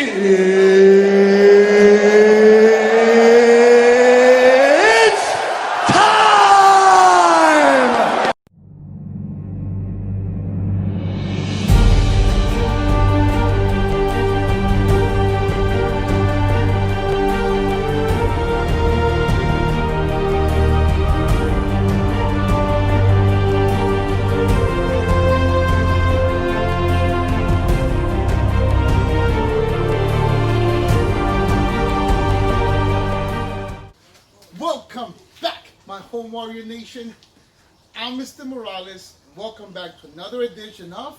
It's time! Welcome back, my home warrior nation. I'm Mr. Morales. Welcome back to another edition of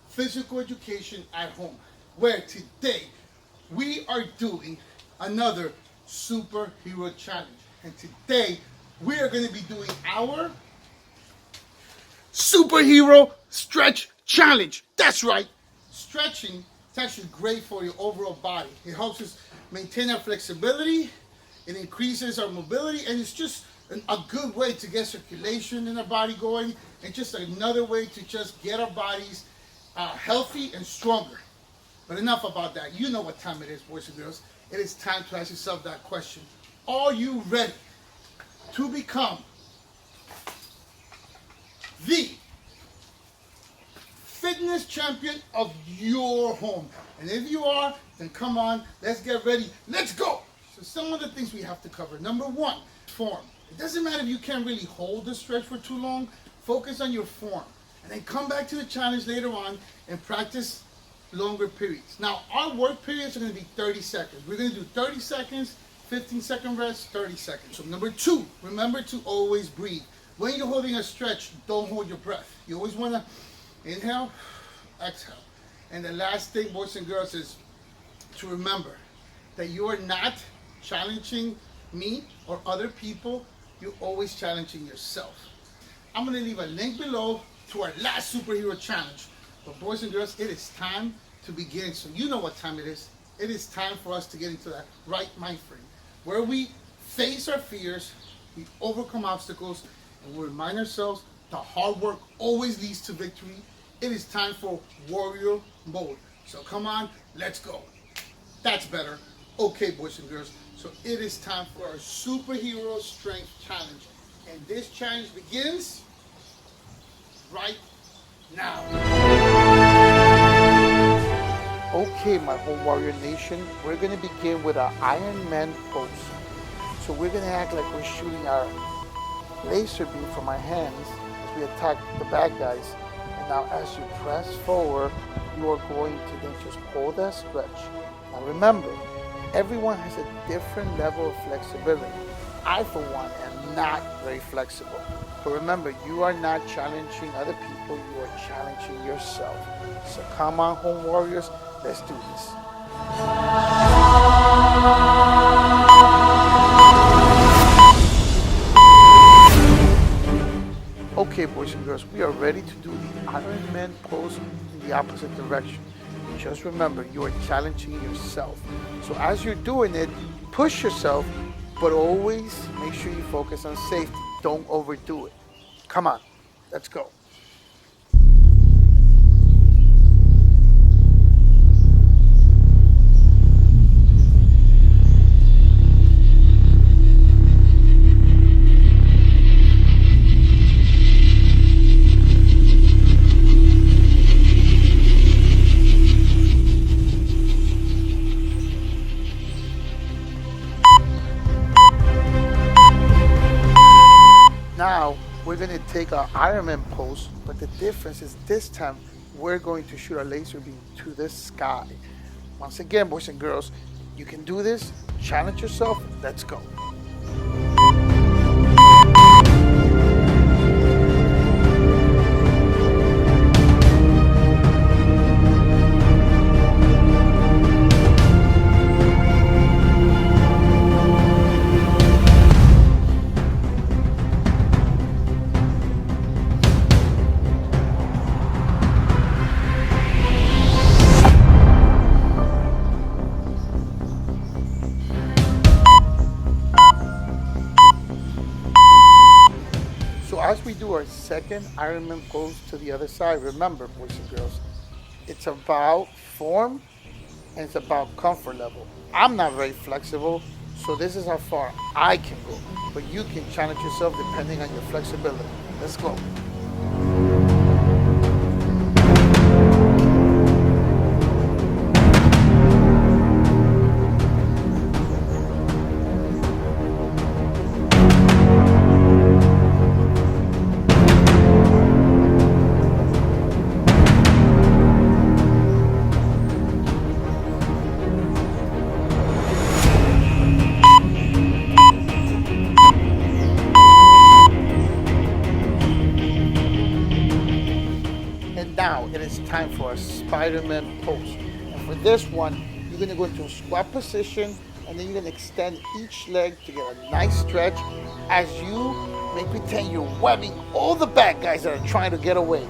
Physical Education at Home, where today we are doing another superhero challenge. And today we are going to be doing our superhero stretch challenge. That's right. Stretching is actually great for your overall body. It helps us maintain our flexibility. It increases our mobility, and it's just a good way to get circulation in our body going, and just another way to just get our bodies healthy and stronger. But enough about that. You know what time it is, boys and girls. It is time to ask yourself that question. Are you ready to become the fitness champion of your home? And if you are, then come on, let's get ready. Let's go. So some of the things we have to cover. Number one, form. It doesn't matter if you can't really hold the stretch for too long. Focus on your form. And then come back to the challenge later on and practice longer periods. Now, our work periods are going to be 30 seconds. We're going to do 30 seconds, 15-second rest, 30 seconds. So number two, remember to always breathe. When you're holding a stretch, don't hold your breath. You always want to inhale, exhale. And the last thing, boys and girls, is to remember that you are not challenging me or other people. You're always challenging yourself. I'm going to leave a link below to our last superhero challenge. But boys and girls, it is time to begin. So you know what time it is. It is time for us to get into that right mind frame where we face our fears, we overcome obstacles, and we remind ourselves that hard work always leads to victory. It is time for warrior mode. So come on, let's go. That's better. Okay, boys and girls. So it is time for our superhero strength challenge. And this challenge begins right now. Okay, my home warrior nation, we're going to begin with our Iron Man pose. So we're going to act like we're shooting our laser beam from our hands as we attack the bad guys. And now as you press forward, you are going to then just hold that stretch. Now remember, everyone has a different level of flexibility. I, for one, am not very flexible. But remember, you are not challenging other people, you are challenging yourself. So come on, home warriors, let's do this. Okay, boys and girls, we are ready to do the Iron Man pose in the opposite direction. Just remember, you are challenging yourself. So as you're doing it, push yourself, but always make sure you focus on safety. Don't overdo it. Come on, let's go. Now, we're going to take our Iron Man pose, but the difference is this time we're going to shoot a laser beam to the sky. Once again, boys and girls, you can do this. Challenge yourself. Let's go. As we do our second Iron Man pose to the other side, remember, boys and girls, it's about form and it's about comfort level. I'm not very flexible, so this is how far I can go. But you can challenge yourself depending on your flexibility. Let's go. Now it is time for a Spiderman pose. And for this one, you're gonna go into a squat position and then you're gonna extend each leg to get a nice stretch as you make pretend you're webbing all the bad guys that are trying to get away.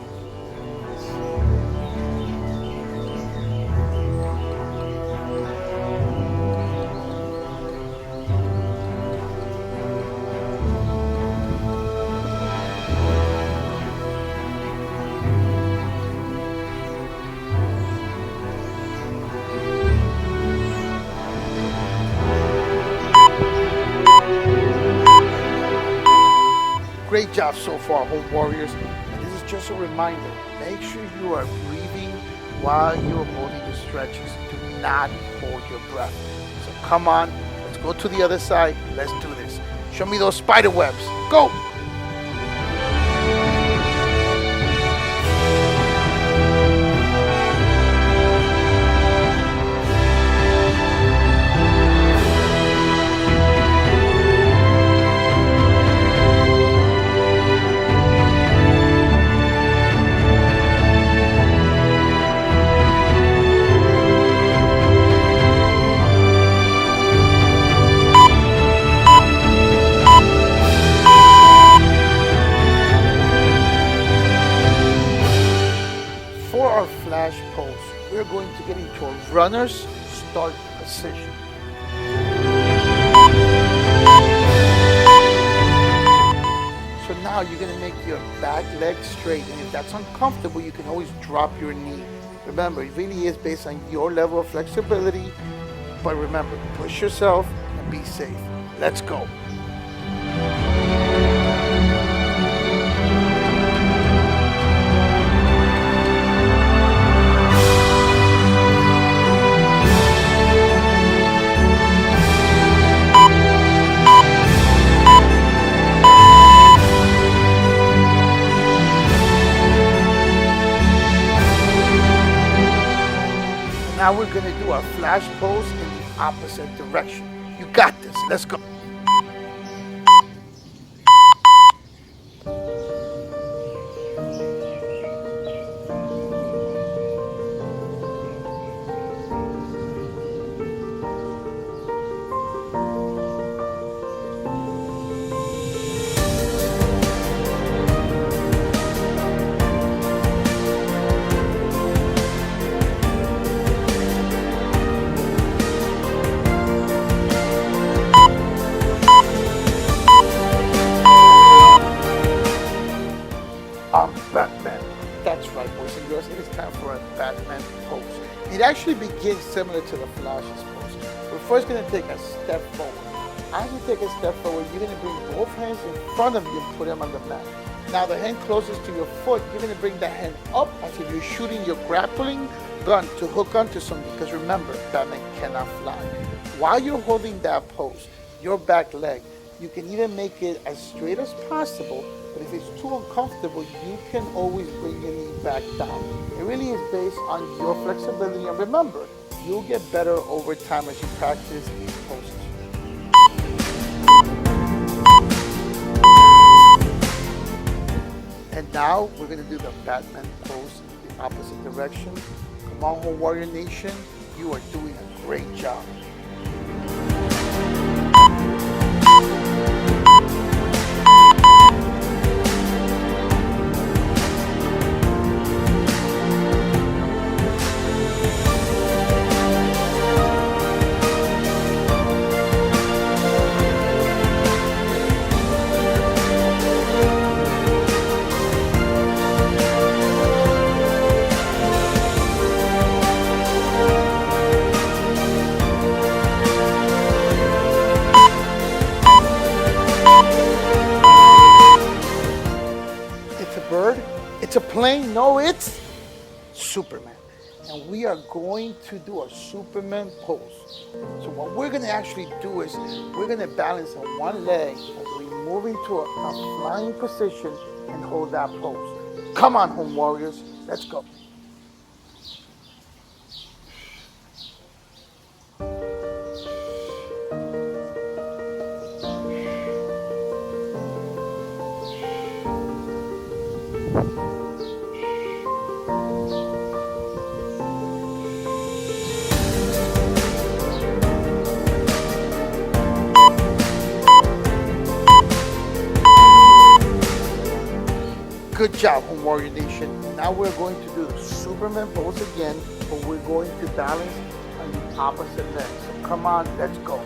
Great job so far, home warriors. And this is just a reminder, make sure you are breathing while you're holding your stretches. Do not hold your breath. So come on, let's go to the other side. Let's do this. Show me those spider webs. Go! For our flash pose, we're going to get into a runner's start position. So now you're going to make your back leg straight, and if that's uncomfortable, you can always drop your knee. Remember, it really is based on your level of flexibility, but remember, push yourself and be safe. Let's go. Now we're going to do our flash pose in the opposite direction. You got this. Let's go. Batman. That's right, boys and girls. It is time for a Batman pose. It actually begins similar to the Flash's pose. We're first going to take a step forward. As you take a step forward, you're going to bring both hands in front of you and put them on the mat. Now the hand closest to your foot, you're going to bring the hand up as if you're shooting your grappling gun to hook onto something. Because remember, Batman cannot fly. While you're holding that pose, your back leg, you can even make it as straight as possible. But if it's too uncomfortable, you can always bring your knee back down. It really is based on your flexibility. And remember, you'll get better over time as you practice these poses. And now we're going to do the Batman pose in the opposite direction. Come on, Home Warrior Nation. You are doing a great job. plane. No, it's Superman. And we are going to do a Superman pose. So what we're gonna actually do is we're gonna balance on one leg as we move into a flying position and hold that pose. Come on, home warriors, let's go. Good job, Home Warrior Nation. Now we're going to do the Superman pose again, but we're going to balance on the opposite leg. So come on, let's go.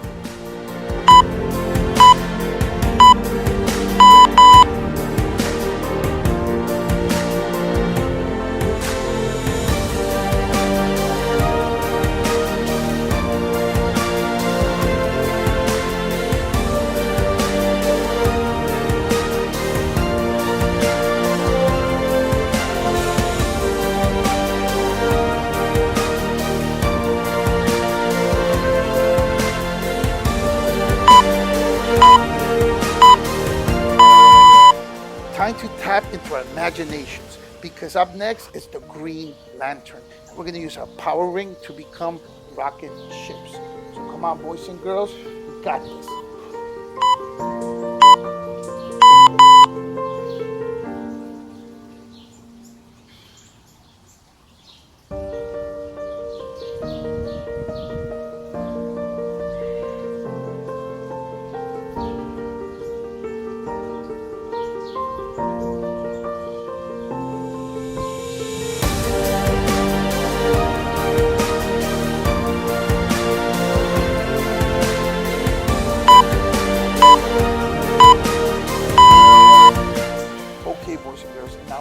Time to tap into our imaginations, because up next is the Green Lantern. And we're going to use our power ring to become rocket ships. So come on, boys and girls, we got this.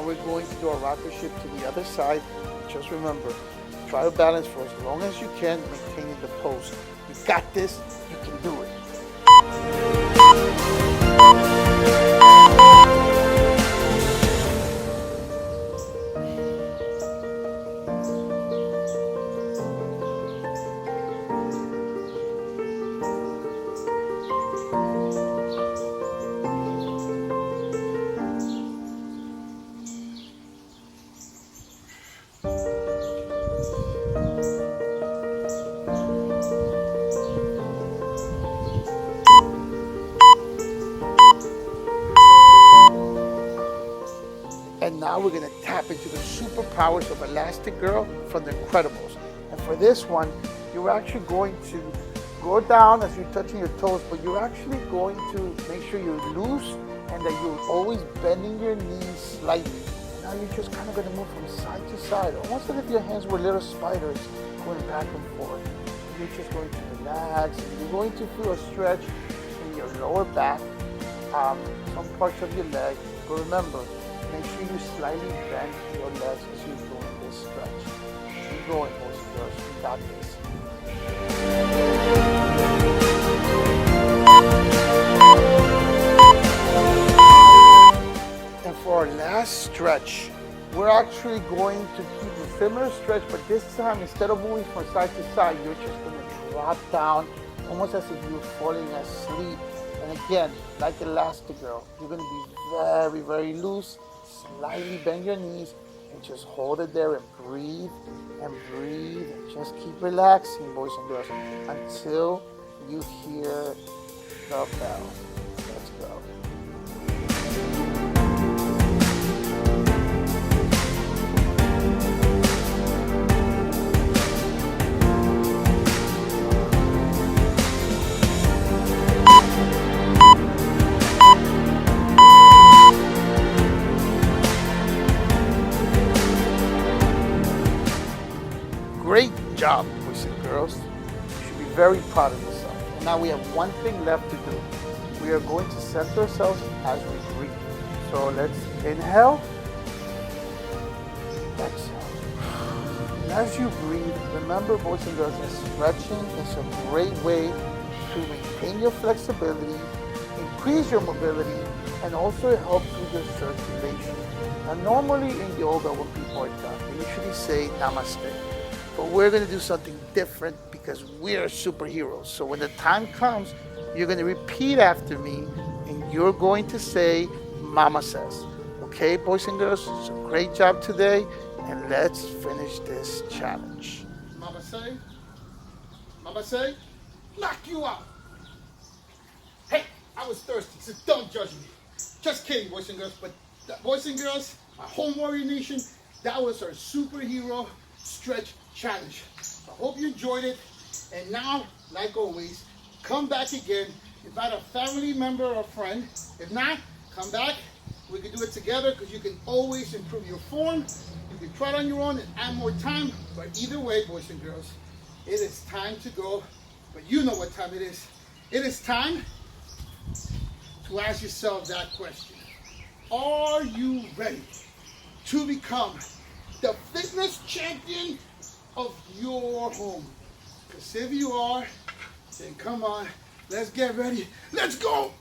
We're going to do a rocket ship to the other side. Just remember, try to balance for as long as you can, maintaining the pose. You got this, you can do it. And now we're going to tap into the superpowers of Elastigirl from The Incredibles. And for this one, you're actually going to go down as you're touching your toes, but you're actually going to make sure you're loose and that you're always bending your knees slightly. And now you're just kind of going to move from side to side, almost as if your hands were little spiders going back and forth. And you're just going to relax, and you're going to feel a stretch in your lower back, some parts of your leg. But remember, make sure you slightly bend your legs as you're doing this stretch. Keep going, boys and girls. You got this. And for our last stretch, we're actually going to keep a similar stretch, but this time, instead of moving from side to side, you're just going to drop down, almost as if you're falling asleep. And again, like Elastigirl, you're going to be very, very loose. Slightly bend your knees and just hold it there and breathe and just keep relaxing, boys and girls, until you hear the bell. Let's go. Great job, boys and girls. You should be very proud of yourself. And now we have one thing left to do. We are going to center ourselves as we breathe. So let's inhale, exhale. And as you breathe, remember, boys and girls, that stretching is a great way to maintain your flexibility, increase your mobility, and also it helps with your circulation. Now normally in yoga when people are done, they usually say namaste. But we're going to do something different because we're superheroes. So when the time comes, you're going to repeat after me and you're going to say Mama says. Okay, boys and girls, it's a great job today, and let's finish this challenge. Mama say, knock you out. Hey, I was thirsty, so don't judge me. Just kidding, boys and girls, but boys and girls, my home warrior nation, that was our superhero stretch challenge. I hope you enjoyed it, and now, like always, come back again, invite a family member or friend. If not, come back. We can do it together because you can always improve your form. You can try it on your own and add more time. But either way, boys and girls, it is time to go. But you know what time it is. It is time to ask yourself that question. Are you ready to become the fitness champion of your home? Because if you are, then come on, let's get ready. Let's go!